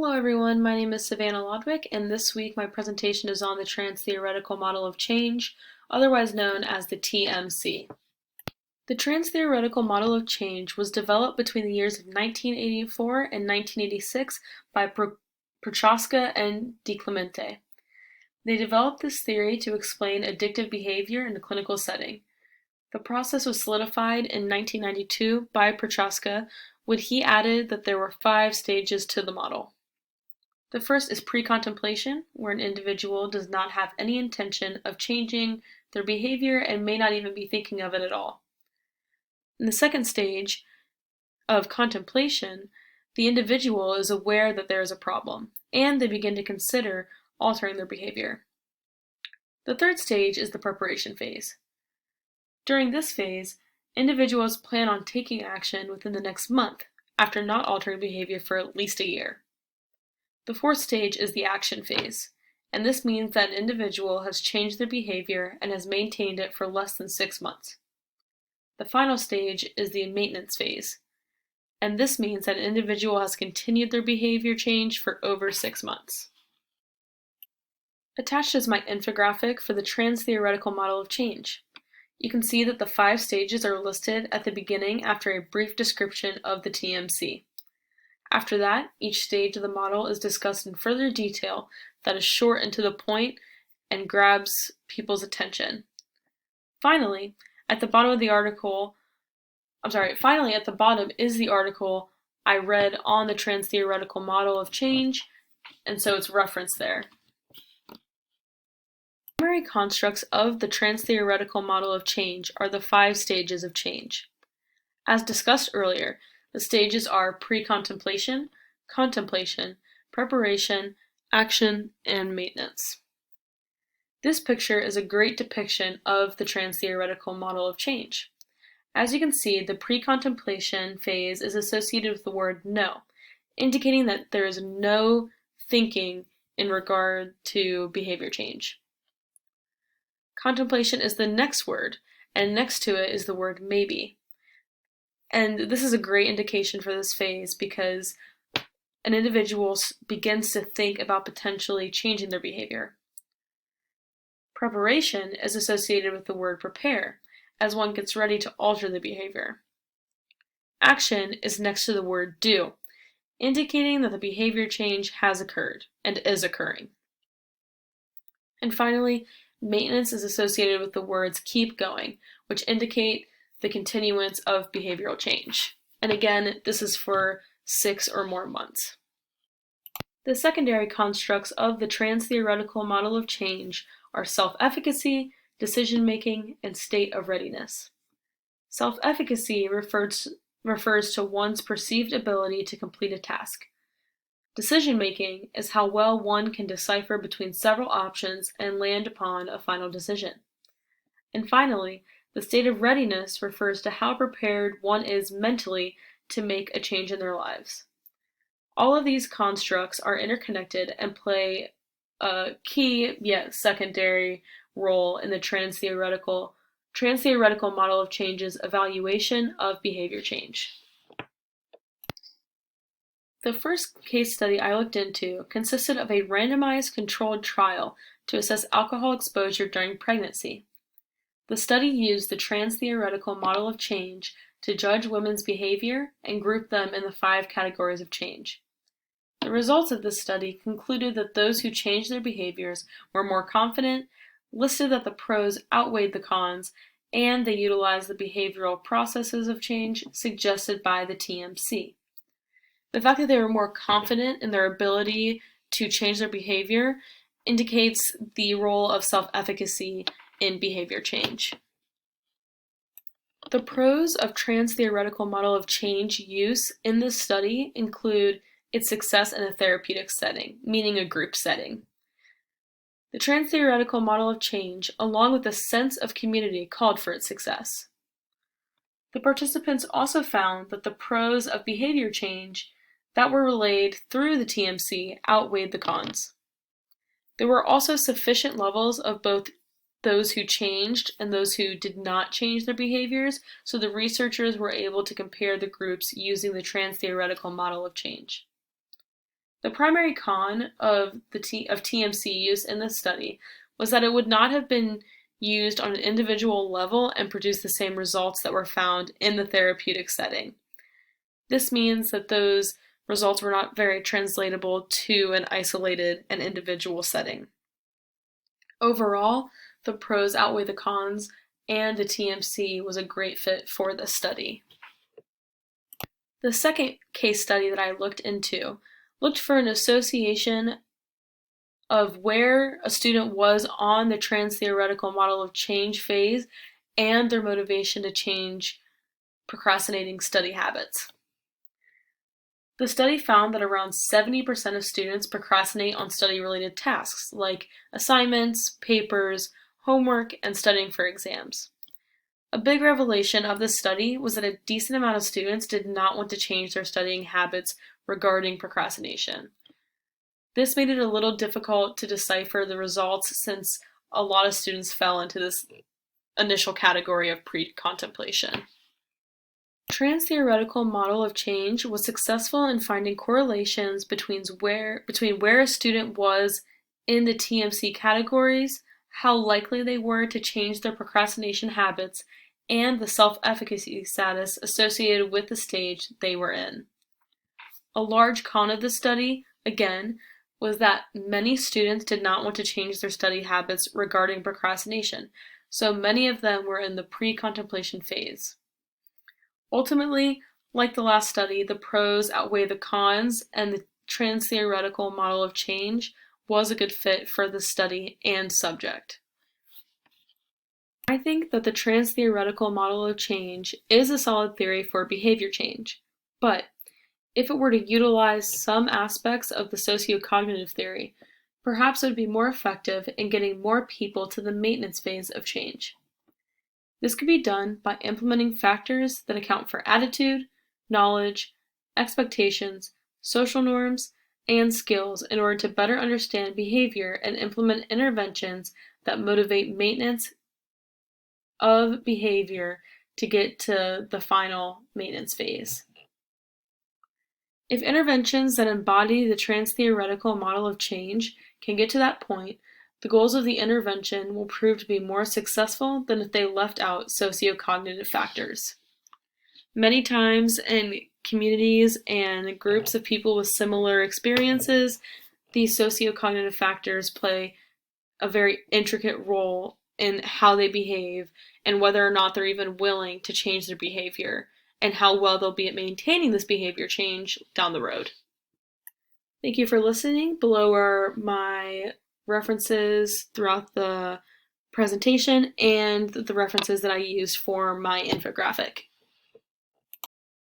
Hello everyone, my name is Savannah Lodwick, and this week my presentation is on the Trans-Theoretical Model of Change, otherwise known as the TMC. The Trans-Theoretical Model of Change was developed between the years of 1984 and 1986 by Prochaska and DiClemente. They developed this theory to explain addictive behavior in a clinical setting. The process was solidified in 1992 by Prochaska, when he added that there were 5 stages to the model. The first is pre-contemplation, where an individual does not have any intention of changing their behavior and may not even be thinking of it at all. In the second stage of contemplation, the individual is aware that there is a problem, and they begin to consider altering their behavior. The third stage is the preparation phase. During this phase, individuals plan on taking action within the next month, after not altering behavior for at least a year. The fourth stage is the action phase, and this means that an individual has changed their behavior and has maintained it for less than 6 months. The final stage is the maintenance phase, and this means that an individual has continued their behavior change for over 6 months. Attached is my infographic for the Trans-Theoretical Model of Change. You can see that the 5 stages are listed at the beginning after a brief description of the TMC. After that, each stage of the model is discussed in further detail that is short and to the point and grabs people's attention. Finally, at the bottom is the article I read on the Trans-Theoretical Model of Change, and so it's referenced there. Primary constructs of the Trans-Theoretical Model of Change are the 5 stages of change. As discussed earlier, the stages are pre-contemplation, contemplation, preparation, action, and maintenance. This picture is a great depiction of the Trans-Theoretical Model of Change. As you can see, the pre-contemplation phase is associated with the word no, indicating that there is no thinking in regard to behavior change. Contemplation is the next word, and next to it is the word maybe. And this is a great indication for this phase because an individual begins to think about potentially changing their behavior. Preparation is associated with the word prepare, as one gets ready to alter the behavior. Action is next to the word do, indicating that the behavior change has occurred and is occurring. And finally, maintenance is associated with the words keep going, which indicate the continuance of behavioral change. And again, this is for 6 or more months. The secondary constructs of the Trans-Theoretical Model of Change are self-efficacy, decision-making, and state of readiness. Self-efficacy refers to one's perceived ability to complete a task. Decision-making is how well one can decipher between several options and land upon a final decision. And finally, the state of readiness refers to how prepared one is mentally to make a change in their lives. All of these constructs are interconnected and play a key yet secondary role in the Trans-Theoretical Model of Change's evaluation of behavior change. The first case study I looked into consisted of a randomized controlled trial to assess alcohol exposure during pregnancy. The study used the Trans-Theoretical Model of Change to judge women's behavior and group them in the 5 categories of change. The results of this study concluded that those who changed their behaviors were more confident, listed that the pros outweighed the cons, and they utilized the behavioral processes of change suggested by the TMC. The fact that they were more confident in their ability to change their behavior indicates the role of self-efficacy in behavior change. The pros of Trans-Theoretical Model of Change use in this study include its success in a therapeutic setting, meaning a group setting. The Trans-Theoretical Model of Change, along with a sense of community, called for its success. The participants also found that the pros of behavior change that were relayed through the TMC outweighed the cons. There were also sufficient levels of both those who changed and those who did not change their behaviors, so the researchers were able to compare the groups using the Trans-Theoretical Model of Change. The primary con of TMC use in this study was that it would not have been used on an individual level and produce the same results that were found in the therapeutic setting. This means that those results were not very translatable to an isolated and individual setting. Overall, the pros outweigh the cons, and the TMC was a great fit for this study. The second case study that I looked into looked for an association of where a student was on the trans-theoretical model of change phase and their motivation to change procrastinating study habits. The study found that around 70% of students procrastinate on study-related tasks like assignments, papers, homework, and studying for exams. A big revelation of this study was that a decent amount of students did not want to change their studying habits regarding procrastination. This made it a little difficult to decipher the results since a lot of students fell into this initial category of pre-contemplation. The trans-theoretical model of change was successful in finding correlations between where a student was in the TMC categories, how likely they were to change their procrastination habits, and the self-efficacy status associated with the stage they were in. A large con of the study, again, was that many students did not want to change their study habits regarding procrastination, so many of them were in the pre-contemplation phase. Ultimately, like the last study, the pros outweigh the cons, and the trans-theoretical model of change was a good fit for the study and subject. I think that the trans-theoretical model of change is a solid theory for behavior change, but if it were to utilize some aspects of the sociocognitive theory, perhaps it would be more effective in getting more people to the maintenance phase of change. This could be done by implementing factors that account for attitude, knowledge, expectations, social norms, and skills in order to better understand behavior and implement interventions that motivate maintenance of behavior to get to the final maintenance phase. If interventions that embody the trans-theoretical model of change can get to that point, the goals of the intervention will prove to be more successful than if they left out sociocognitive factors. Many times in communities and groups of people with similar experiences, these sociocognitive factors play a very intricate role in how they behave and whether or not they're even willing to change their behavior, and how well they'll be at maintaining this behavior change down the road. Thank you for listening. Below are my references throughout the presentation and the references that I used for my infographic.